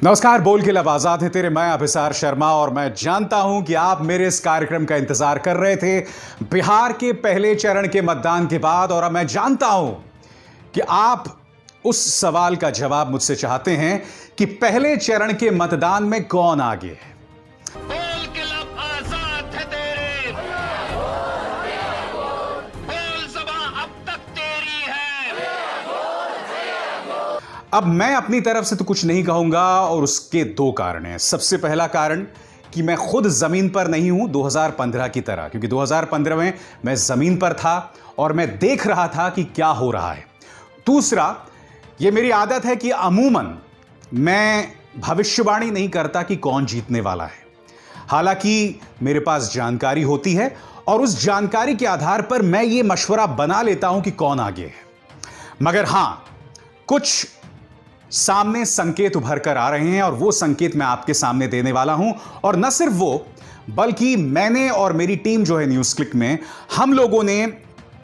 नमस्कार। बोल के लब आजाद है तेरे, मैं अभिसार शर्मा और मैं जानता हूं कि आप मेरे इस कार्यक्रम का इंतजार कर रहे थे बिहार के पहले चरण के मतदान के बाद। और अब मैं जानता हूं कि आप उस सवाल का जवाब मुझसे चाहते हैं कि पहले चरण के मतदान में कौन आगे है। बोल के लब आजाद है तेरे, बोल ज़बां अब तक तेरी है। अब मैं अपनी तरफ से तो कुछ नहीं कहूंगा और उसके दो कारण हैं। सबसे पहला कारण कि मैं खुद जमीन पर नहीं हूं 2015 की तरह, क्योंकि 2015 में मैं जमीन पर था और मैं देख रहा था कि क्या हो रहा है। दूसरा, यह मेरी आदत है कि अमूमन मैं भविष्यवाणी नहीं करता कि कौन जीतने वाला है। हालांकि मेरे पास जानकारी होती है और उस जानकारी के आधार पर मैं यह मशवरा बना लेता हूं कि कौन आगे है। मगर हां, कुछ सामने संकेत उभर कर आ रहे हैं और वो संकेत मैं आपके सामने देने वाला हूं। और न सिर्फ वो, बल्कि मैंने और मेरी टीम जो है न्यूज़ क्लिक में, हम लोगों ने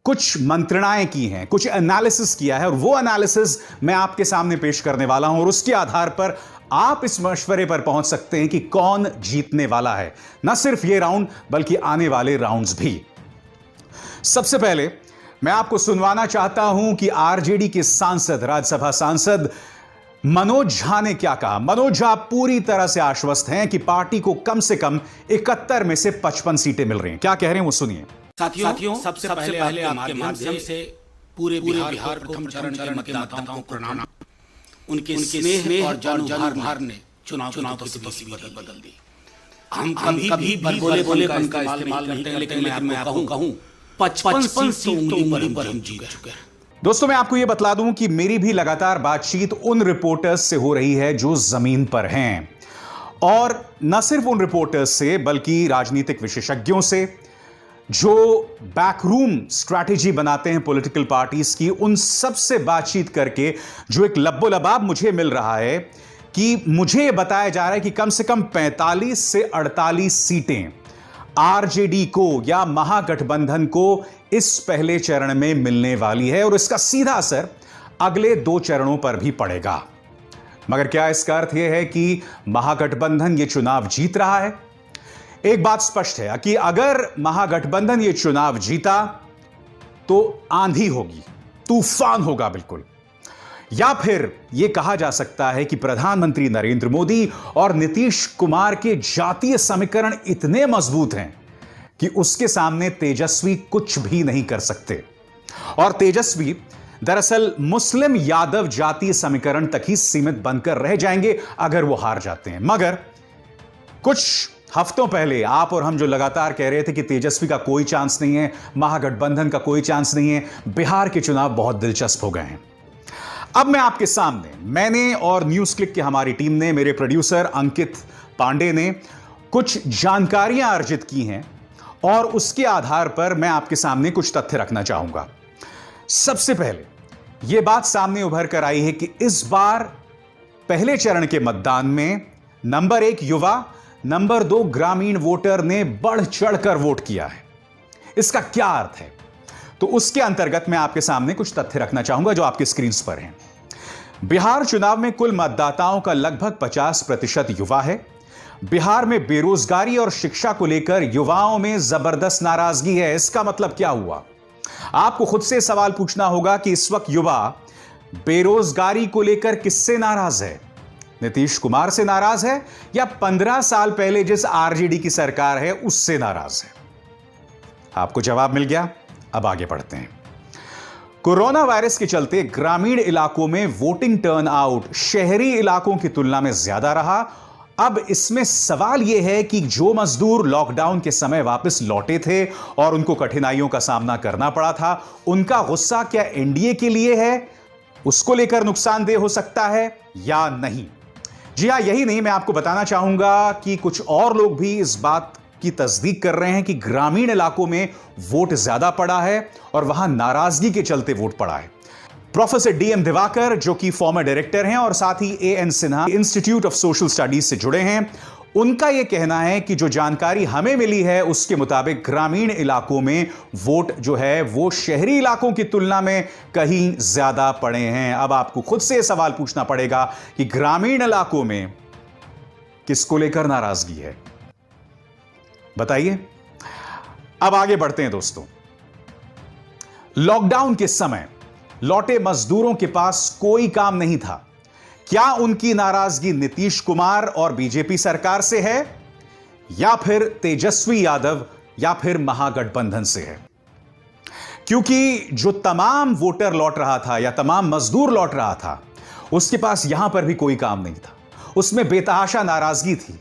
कुछ मंत्रणाएं की हैं, कुछ एनालिसिस किया है और वो एनालिसिस मैं आपके सामने पेश करने वाला हूं। और उसके आधार पर आप इस मशवरे पर पहुंच सकते हैं कि कौन जीतने वाला है, न सिर्फ ये राउंड बल्कि आने वाले राउंड्स भी। सबसे पहले मैं आपको सुनवाना चाहता हूं कि आरजेडी के सांसद, राज्यसभा सांसद मनोज झा ने क्या कहा। मनोज झा पूरी तरह से आश्वस्त हैं कि पार्टी को कम से कम 71 में से 55 सीटें मिल रही हैं। क्या कह रहे हैं वो सुनिए। साथियों, सबसे पहले आपके माध्यम से पूरे बिहार प्रथम चरण के मतदाताओं को प्रणाम। उनके स्नेह और जान भार ने चुनाव की स्थिति बदल दी। हम कभी बोले उनका इस्तेमाल नहीं करते, लेकिन मैं आपको कहूं 55 सीटों पर हम जीत चुके हैं। दोस्तों, मैं आपको यह बतला दूं कि मेरी भी लगातार बातचीत उन रिपोर्टर्स से हो रही है जो जमीन पर हैं, और न सिर्फ उन रिपोर्टर्स से बल्कि राजनीतिक विशेषज्ञों से जो बैकरूम स्ट्रैटेजी बनाते हैं पॉलिटिकल पार्टीज की। उन सब से बातचीत करके जो एक लब्बो-लबाब मुझे मिल रहा है कि मुझे बताया जा रहा है कि कम से कम 45 से 48 सीटें आरजेडी को या महागठबंधन को इस पहले चरण में मिलने वाली है, और इसका सीधा असर अगले 2 चरणों पर भी पड़ेगा। मगर क्या इसका अर्थ यह है कि महागठबंधन यह चुनाव जीत रहा है? एक बात स्पष्ट है कि अगर महागठबंधन यह चुनाव जीता तो आंधी होगी, तूफान होगा बिल्कुल। या फिर यह कहा जा सकता है कि प्रधानमंत्री नरेंद्र मोदी और नीतीश कुमार के जातीय समीकरण इतने मजबूत हैं कि उसके सामने तेजस्वी कुछ भी नहीं कर सकते। और तेजस्वी दरअसल मुस्लिम यादव जातीय समीकरण तक ही सीमित बनकर रह जाएंगे अगर वो हार जाते हैं। मगर कुछ हफ्तों पहले आप और हम जो लगातार कह रहे थे कि तेजस्वी का कोई चांस नहीं है, महागठबंधन का कोई चांस नहीं है, बिहार के चुनाव बहुत दिलचस्प हो गए हैं। अब मैं आपके सामने, मैंने और न्यूज़ क्लिक की हमारी टीम ने, मेरे प्रोड्यूसर अंकित पांडे ने कुछ जानकारियां अर्जित की हैं और उसके आधार पर मैं आपके सामने कुछ तथ्य रखना चाहूंगा। सबसे पहले यह बात सामने उभर कर आई है कि इस बार पहले चरण के मतदान में नंबर 1 युवा, नंबर 2 ग्रामीण वोटर ने बढ़ चढ़कर वोट किया है। इसका क्या अर्थ है? तो उसके अंतर्गत मैं आपके सामने कुछ तथ्य रखना चाहूंगा जो आपके स्क्रीन पर हैं। बिहार चुनाव में कुल मतदाताओं का लगभग 50% युवा है। बिहार में बेरोजगारी और शिक्षा को लेकर युवाओं में जबरदस्त नाराजगी है। इसका मतलब क्या हुआ? आपको खुद से सवाल पूछना होगा कि इस वक्त युवा बेरोजगारी को लेकर किससे नाराज है? नीतीश कुमार से नाराज है या 15 साल पहले जिस आरजेडी की सरकार है उससे नाराज है? आपको जवाब मिल गया। अब आगे बढ़ते हैं। कोरोना वायरस के चलते ग्रामीण इलाकों में वोटिंग टर्नआउट शहरी इलाकों की तुलना में ज्यादा रहा। अब इसमें सवाल यह है कि जो मजदूर लॉकडाउन के समय वापस लौटे थे और उनको कठिनाइयों का सामना करना पड़ा था, उनका गुस्सा क्या एनडीए के लिए है? उसको लेकर नुकसानदेह हो सकता है या नहीं? जी हां, यही नहीं, मैं आपको बताना चाहूंगा कि कुछ और लोग भी इस बात की तस्दीक कर रहे हैं कि ग्रामीण इलाकों में वोट ज्यादा पड़ा है और वहां नाराजगी के चलते वोट पड़ा है। प्रोफेसर डीएम दिवाकर, जो कि फॉर्मर डायरेक्टर हैं और साथ ही A N Sinha institute of social studies से जुड़े हैं, उनका यह कहना है कि जो जानकारी हमें मिली है उसके मुताबिक ग्रामीण इलाकों में वोट जो है वो शहरी इलाकों की तुलना में कहीं ज्यादा पड़े हैं। अब आपको खुद से सवाल पूछना पड़ेगा कि ग्रामीण इलाकों में किसको लेकर नाराजगी है, बताइए। अब आगे बढ़ते हैं दोस्तों। लॉकडाउन के समय लौटे मजदूरों के पास कोई काम नहीं था। क्या उनकी नाराजगी नीतीश कुमार और बीजेपी सरकार से है, या फिर तेजस्वी यादव या फिर महागठबंधन से है? क्योंकि जो तमाम वोटर लौट रहा था या तमाम मजदूर लौट रहा था, उसके पास यहां पर भी कोई काम नहीं था। उसमें बेतहाशा नाराजगी थी।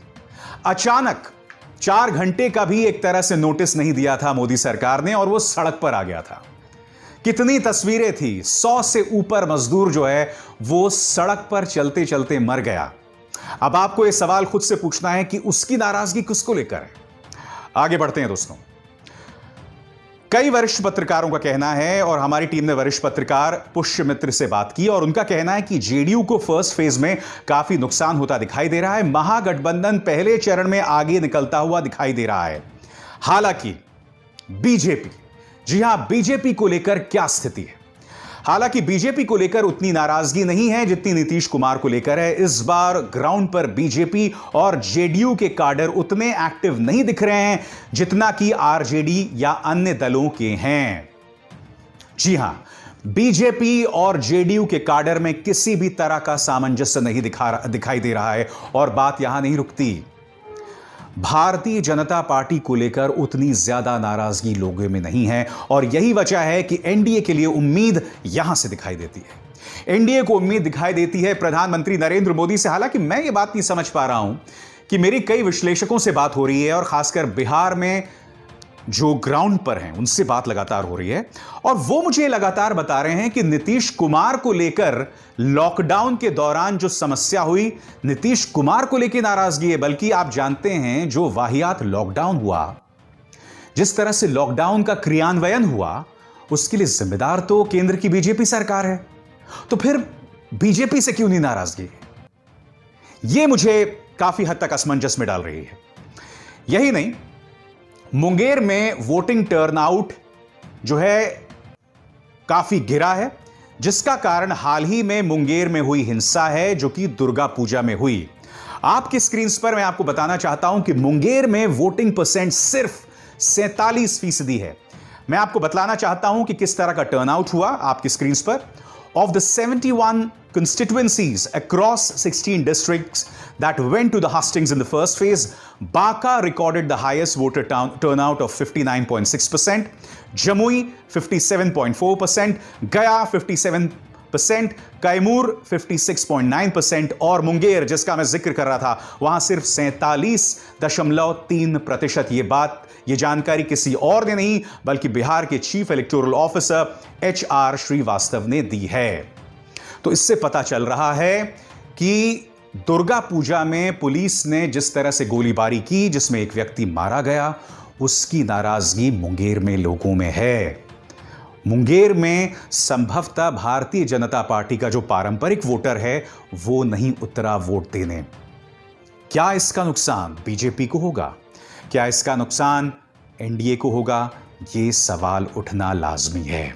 अचानक 4 घंटे का भी एक तरह से नोटिस नहीं दिया था मोदी सरकार ने, और वो सड़क पर आ गया था। कितनी तस्वीरें थी, 100 से ऊपर मजदूर जो है वो सड़क पर चलते चलते मर गया। अब आपको यह सवाल खुद से पूछना है कि उसकी नाराजगी किसको लेकर है। आगे बढ़ते हैं दोस्तों। कई वरिष्ठ पत्रकारों का कहना है, और हमारी टीम ने वरिष्ठ पत्रकार पुष्यमित्र से बात की, और उनका कहना है कि जेडीयू को फर्स्ट फेज में काफी नुकसान होता दिखाई दे रहा है। महागठबंधन पहले चरण में आगे निकलता हुआ दिखाई दे रहा है। हालांकि बीजेपी, जी हां, बीजेपी को लेकर क्या स्थिति है? हालांकि बीजेपी को लेकर उतनी नाराजगी नहीं है जितनी नीतीश कुमार को लेकर है। इस बार ग्राउंड पर बीजेपी और जेडीयू के काडर उतने एक्टिव नहीं दिख रहे हैं जितना कि आरजेडी या अन्य दलों के हैं। जी हां, बीजेपी और जेडीयू के काडर में किसी भी तरह का सामंजस्य नहीं दिखाई दे रहा है, और बात यहां नहीं रुकती। भारतीय जनता पार्टी को लेकर उतनी ज्यादा नाराजगी लोगों में नहीं है, और यही वजह है कि एनडीए के लिए उम्मीद यहां से दिखाई देती है। एनडीए को उम्मीद दिखाई देती है प्रधानमंत्री नरेंद्र मोदी से। हालांकि मैं ये बात नहीं समझ पा रहा हूं कि मेरी कई विश्लेषकों से बात हो रही है, और खासकर बिहार में जो ग्राउंड पर हैं उनसे बात लगातार हो रही है, और वो मुझे लगातार बता रहे हैं कि नीतीश कुमार को लेकर लॉकडाउन के दौरान जो समस्या हुई, नीतीश कुमार को लेकर नाराजगी है। बल्कि आप जानते हैं जो वाहियात लॉकडाउन हुआ, जिस तरह से लॉकडाउन का क्रियान्वयन हुआ, उसके लिए जिम्मेदार तो केंद्र की बीजेपी सरकार है। तो फिर बीजेपी से क्यों नहीं नाराजगी? यह मुझे काफी हद तक असमंजस में डाल रही है। यही नहीं, मुंगेर में वोटिंग टर्नआउट जो है काफी गिरा है, जिसका कारण हाल ही में मुंगेर में हुई हिंसा है, जो कि दुर्गा पूजा में हुई। आपकी स्क्रीन पर मैं आपको बताना चाहता हूं कि मुंगेर में वोटिंग परसेंट सिर्फ 47% है। मैं आपको बतलाना चाहता हूं कि किस तरह का टर्नआउट हुआ। आपकी स्क्रीन पर, of the 71 constituencies across 16 districts that went to the hustings in the first phase, Baka recorded the highest voter turnout of 59.6%, Jamui 57.4%, Gaya 57%, Kaimur 56.9% और मुंगेर, जिसका मैं जिक्र कर रहा था, वहां सिर्फ 47.3%। ये जानकारी किसी और ने नहीं बल्कि बिहार के chief electoral officer HR Shrivastava ने दी है। तो इससे पता चल रहा है कि दुर्गा पूजा में पुलिस ने जिस तरह से गोलीबारी की, जिसमें एक व्यक्ति मारा गया, उसकी नाराजगी मुंगेर में लोगों में है। मुंगेर में संभवतः भारतीय जनता पार्टी का जो पारंपरिक वोटर है वो नहीं उतरा वोट देने। क्या इसका नुकसान बीजेपी को होगा? क्या इसका नुकसान एनडीए को होगा? ये सवाल उठना लाजमी है।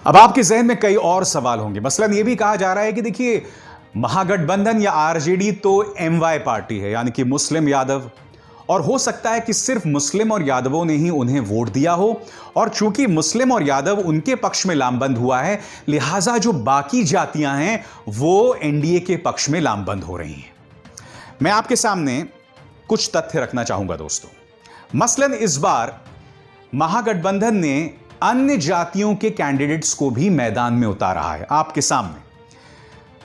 अब आपके जहन में कई और सवाल होंगे। मसलन यह भी कहा जा रहा है कि देखिए, महागठबंधन या आरजेडी तो MY पार्टी है, यानी कि मुस्लिम यादव, और हो सकता है कि सिर्फ मुस्लिम और यादवों ने ही उन्हें वोट दिया हो, और चूंकि मुस्लिम और यादव उनके पक्ष में लामबंद हुआ है, लिहाजा जो बाकी जातियां हैं वो एनडीए के पक्ष में लामबंद हो रही हैं। मैं आपके सामने कुछ तथ्य रखना चाहूंगा दोस्तों। मसलन इस बार महागठबंधन ने अन्य जातियों के कैंडिडेट्स को भी मैदान में उतारा है। आपके सामने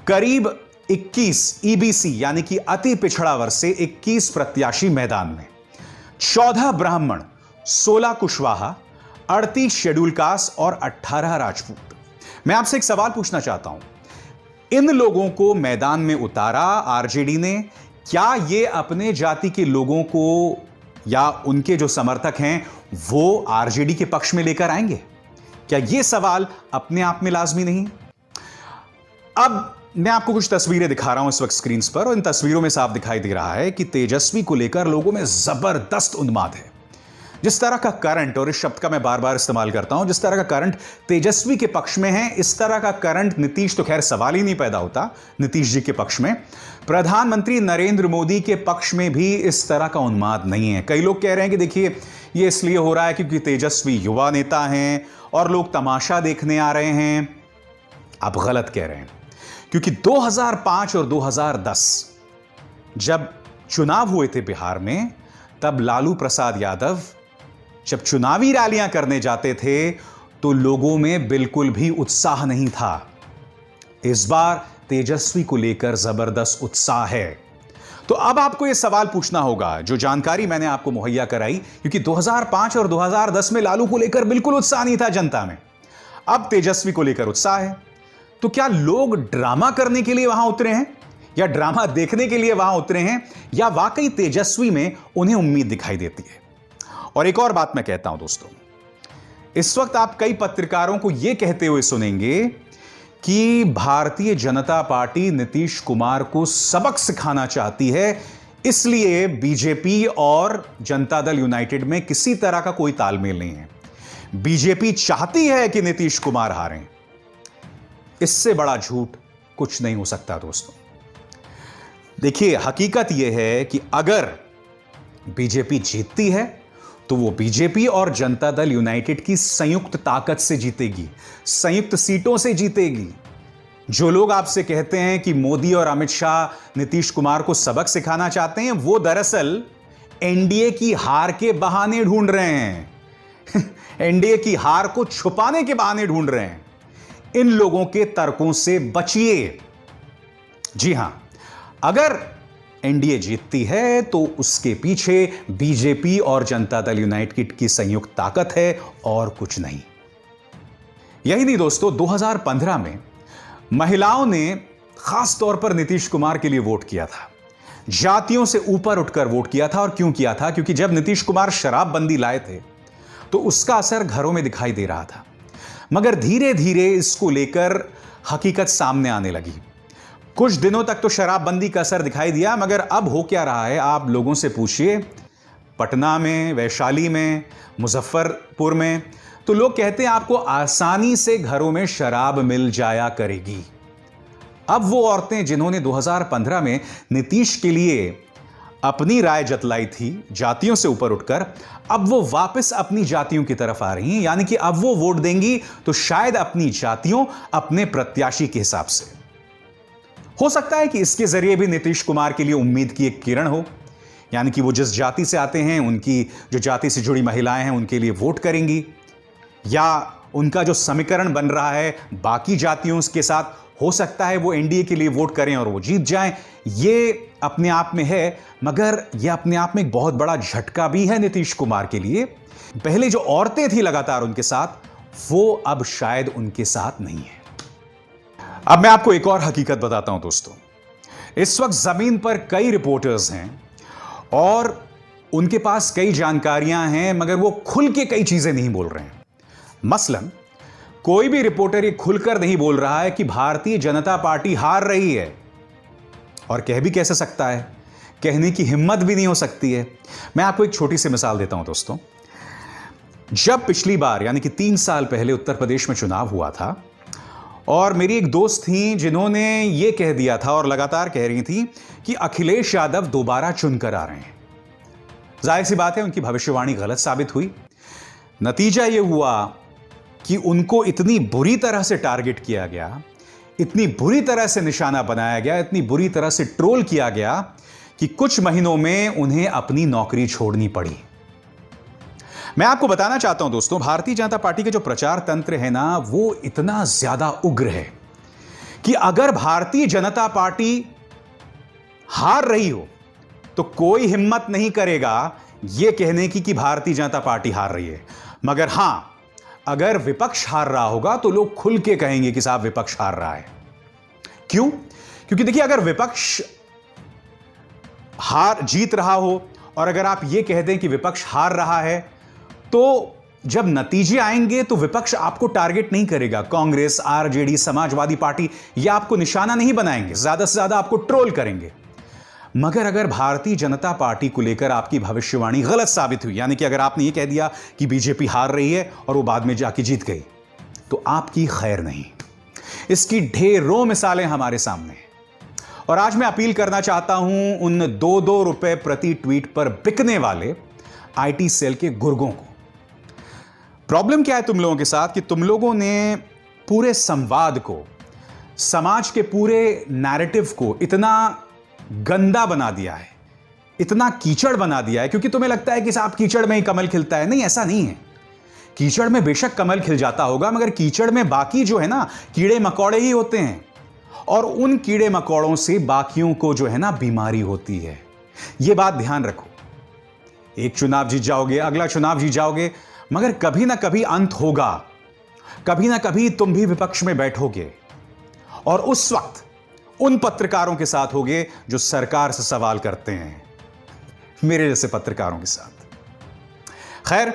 करीब 21 EBC यानी कि अति पिछड़ा वर्ग से 21 प्रत्याशी मैदान में, 14 ब्राह्मण, 16 कुशवाहा, 38 शेड्यूल कास्ट और 18 राजपूत। मैं आपसे एक सवाल पूछना चाहता हूं, इन लोगों को मैदान में उतारा आरजेडी ने, क्या ये अपने जाति के लोगों को या उनके जो समर्थक हैं वो आरजेडी के पक्ष में लेकर आएंगे? क्या ये सवाल अपने आप में लाजमी नहीं? अब मैं आपको कुछ तस्वीरें दिखा रहा हूं इस वक्त स्क्रीन पर, और इन तस्वीरों में साफ दिखाई दे रहा है कि तेजस्वी को लेकर लोगों में जबरदस्त उन्माद है। जिस तरह का करंट, और इस शब्द का मैं बार बार इस्तेमाल करता हूं, जिस तरह का करंट तेजस्वी के पक्ष में है, इस तरह का करंट नीतीश, तो खैर सवाल ही नहीं पैदा होता नीतीश जी के पक्ष में, प्रधानमंत्री नरेंद्र मोदी के पक्ष में भी इस तरह का उन्माद नहीं है। कई लोग कह रहे हैं कि देखिए ये इसलिए हो रहा है क्योंकि तेजस्वी युवा नेता हैं और लोग तमाशा देखने आ रहे हैं। आप गलत कह रहे हैं, क्योंकि 2005 और 2010 जब चुनाव हुए थे बिहार में, तब लालू प्रसाद यादव जब चुनावी रैलियां करने जाते थे तो लोगों में बिल्कुल भी उत्साह नहीं था। इस बार तेजस्वी को लेकर जबरदस्त उत्साह है। तो अब आपको यह सवाल पूछना होगा, जो जानकारी मैंने आपको मुहैया कराई, क्योंकि 2005 और 2010 में लालू को लेकर बिल्कुल उत्साह नहीं था जनता में, अब तेजस्वी को लेकर उत्साह है। तो क्या लोग ड्रामा करने के लिए वहां उतरे हैं, या ड्रामा देखने के लिए वहां उतरे हैं, या वाकई तेजस्वी में उन्हें उम्मीद दिखाई देती है? और एक और बात मैं कहता हूं दोस्तों, इस वक्त आप कई पत्रकारों को यह कहते हुए सुनेंगे कि भारतीय जनता पार्टी नीतीश कुमार को सबक सिखाना चाहती है, इसलिए बीजेपी और जनता दल यूनाइटेड में किसी तरह का कोई तालमेल नहीं है। बीजेपी चाहती है कि नीतीश कुमार हारें। इससे बड़ा झूठ कुछ नहीं हो सकता दोस्तों। देखिए, हकीकत यह है कि अगर बीजेपी जीतती है तो वो बीजेपी और जनता दल यूनाइटेड की संयुक्त ताकत से जीतेगी, संयुक्त सीटों से जीतेगी। जो लोग आपसे कहते हैं कि मोदी और अमित शाह नीतीश कुमार को सबक सिखाना चाहते हैं, वो दरअसल एनडीए की हार के बहाने ढूंढ रहे हैं। एनडीए की हार को छुपाने के बहाने ढूंढ रहे हैं। इन लोगों के तर्कों से बचिए। जी हां, अगर एनडीए जीतती है तो उसके पीछे बीजेपी और जनता दल यूनाइटेड की संयुक्त ताकत है और कुछ नहीं। यही नहीं दोस्तों, 2015 में महिलाओं ने खास तौर पर नीतीश कुमार के लिए वोट किया था, जातियों से ऊपर उठकर वोट किया था। और क्यों किया था? क्योंकि जब नीतीश कुमार शराबबंदी लाए थे तो उसका असर घरों में दिखाई दे रहा था, मगर धीरे धीरे इसको लेकर हकीकत सामने आने लगी। कुछ दिनों तक तो शराबबंदी का असर दिखाई दिया, मगर अब हो क्या रहा है आप लोगों से पूछिए। पटना में, वैशाली में, मुजफ्फरपुर में तो लोग कहते हैं आपको आसानी से घरों में शराब मिल जाया करेगी। अब वो औरतें जिन्होंने 2015 में नीतीश के लिए अपनी राय जतलाई थी जातियों से ऊपर उठकर, अब वो वापस अपनी जातियों की तरफ आ रही हैं। यानी कि अब वो वोट देंगी तो शायद अपनी जातियों, अपने प्रत्याशी के हिसाब से। हो सकता है कि इसके जरिए भी नीतीश कुमार के लिए उम्मीद की एक किरण हो, यानी कि वो जिस जाति से आते हैं, उनकी जो जाति से जुड़ी महिलाएं हैं, उनके लिए वोट करेंगी, या उनका जो समीकरण बन रहा है बाकी जातियों के साथ, हो सकता है वो एनडीए के लिए वोट करें और वो जीत जाएं। ये अपने आप में है, मगर ये अपने आप में एक बहुत बड़ा झटका भी है नीतीश कुमार के लिए। पहले जो औरतें थी लगातार उनके साथ, वो अब शायद उनके साथ नहीं है। अब मैं आपको एक और हकीकत बताता हूं दोस्तों। इस वक्त जमीन पर कई रिपोर्टर्स हैं और उनके पास कई जानकारियां हैं, मगर वो खुल के कई चीजें नहीं बोल रहे हैं। मसलन कोई भी रिपोर्टर ये खुलकर नहीं बोल रहा है कि भारतीय जनता पार्टी हार रही है, और कह भी कैसे सकता है, कहने की हिम्मत भी नहीं हो सकती है। मैं आपको एक छोटी सी मिसाल देता हूं दोस्तों। जब पिछली बार यानी कि 3 साल पहले उत्तर प्रदेश में चुनाव हुआ था, और मेरी एक दोस्त थी जिन्होंने ये कह दिया था और लगातार कह रही थी कि अखिलेश यादव दोबारा चुनकर आ रहे हैं। जाहिर सी बात है उनकी भविष्यवाणी गलत साबित हुई। नतीजा यह हुआ कि उनको इतनी बुरी तरह से टारगेट किया गया, इतनी बुरी तरह से निशाना बनाया गया, इतनी बुरी तरह से ट्रोल किया गया कि कुछ महीनों में उन्हें अपनी नौकरी छोड़नी पड़ी। मैं आपको बताना चाहता हूं दोस्तों, भारतीय जनता पार्टी के जो प्रचार तंत्र है ना, वो इतना ज्यादा उग्र है कि अगर भारतीय जनता पार्टी हार रही हो तो कोई हिम्मत नहीं करेगा यह कहने की कि भारतीय जनता पार्टी हार रही है। मगर हां, अगर विपक्ष हार रहा होगा तो लोग खुल के कहेंगे कि साहब विपक्ष हार रहा है। क्यों? क्योंकि देखिए, अगर विपक्ष जीत रहा हो और अगर आप यह कह दें कि विपक्ष हार रहा है, तो जब नतीजे आएंगे तो विपक्ष आपको टारगेट नहीं करेगा। कांग्रेस, आरजेडी, समाजवादी पार्टी ये आपको निशाना नहीं बनाएंगे, ज्यादा से ज्यादा आपको ट्रोल करेंगे। मगर अगर भारतीय जनता पार्टी को लेकर आपकी भविष्यवाणी गलत साबित हुई, यानी कि अगर आपने यह कह दिया कि बीजेपी हार रही है और वो बाद में जाके जीत गई, तो आपकी खैर नहीं। इसकी ढेरों मिसालें हमारे सामने हैं। और आज मैं अपील करना चाहता हूं उन 2-2 रुपए प्रति ट्वीट पर बिकने वाले आईटी सेल के गुर्गों को। प्रॉब्लम क्या है तुम लोगों के साथ कि तुम लोगों ने पूरे संवाद को, समाज के पूरे नैरेटिव को इतना गंदा बना दिया है, इतना कीचड़ बना दिया है, क्योंकि तुम्हें लगता है कि साहब कीचड़ में ही कमल खिलता है। नहीं, ऐसा नहीं है। कीचड़ में बेशक कमल खिल जाता होगा, मगर कीचड़ में बाकी जो है ना कीड़े मकोड़े ही होते हैं, और उन कीड़े मकोड़ों से बाकियों को जो है ना बीमारी होती है। यह बात ध्यान रखो। एक चुनाव जीत जाओगे, अगला चुनाव जीत जाओगे, मगर कभी ना कभी अंत होगा। कभी ना कभी तुम भी विपक्ष में बैठोगे और उस वक्त उन पत्रकारों के साथ होगे जो सरकार से सवाल करते हैं, मेरे जैसे पत्रकारों के साथ। खैर,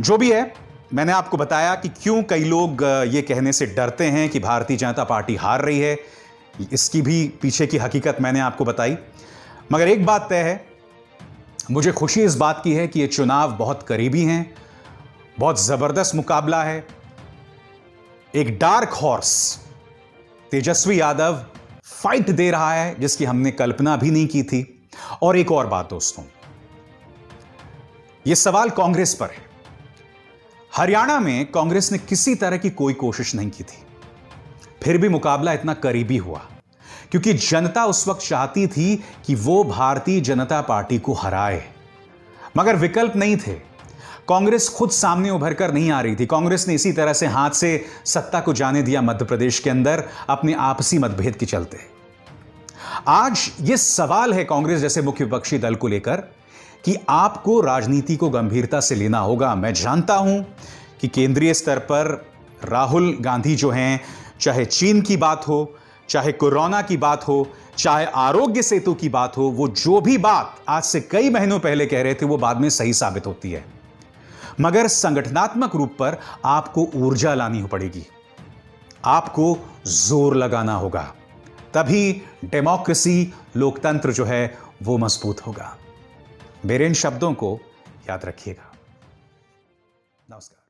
जो भी है, मैंने आपको बताया कि क्यों कई लोग ये कहने से डरते हैं कि भारतीय जनता पार्टी हार रही है। इसकी भी पीछे की हकीकत मैंने आपको बताई। मगर एक बात तय है, मुझे खुशी इस बात की है कि ये चुनाव बहुत करीबी हैं, बहुत जबरदस्त मुकाबला है। एक dark horse Tejashwi Yadav fight दे रहा है जिसकी हमने कल्पना भी नहीं की थी। और एक और बात दोस्तों, यह सवाल कांग्रेस पर है। हरियाणा में कांग्रेस ने किसी तरह की कोई कोशिश नहीं की थी, फिर भी मुकाबला इतना करीबी हुआ क्योंकि जनता उस वक्त चाहती थी कि वो भारतीय जनता पार्टी को हराए, मगर विकल्प नहीं थे। कांग्रेस खुद सामने उभर कर नहीं आ रही थी। कांग्रेस ने इसी तरह से हाथ से सत्ता को जाने दिया मध्य प्रदेश के अंदर अपने आपसी मतभेद के चलते। आज यह सवाल है कांग्रेस जैसे मुख्य विपक्षी दल को लेकर कि आपको राजनीति को गंभीरता से लेना होगा। मैं जानता हूं कि केंद्रीय स्तर पर राहुल गांधी जो हैं, चाहे चीन की बात हो, चाहे कोरोना की बात हो, चाहे आरोग्य सेतु की बात हो, वो जो भी बात आज से कई महीनों पहले कह रहे थे वो बाद में सही साबित होती है। मगर संगठनात्मक रूप पर आपको ऊर्जा लानी पड़ेगी, आपको जोर लगाना होगा, तभी डेमोक्रेसी, लोकतंत्र जो है वो मजबूत होगा। मेरे इन शब्दों को याद रखिएगा। नमस्कार।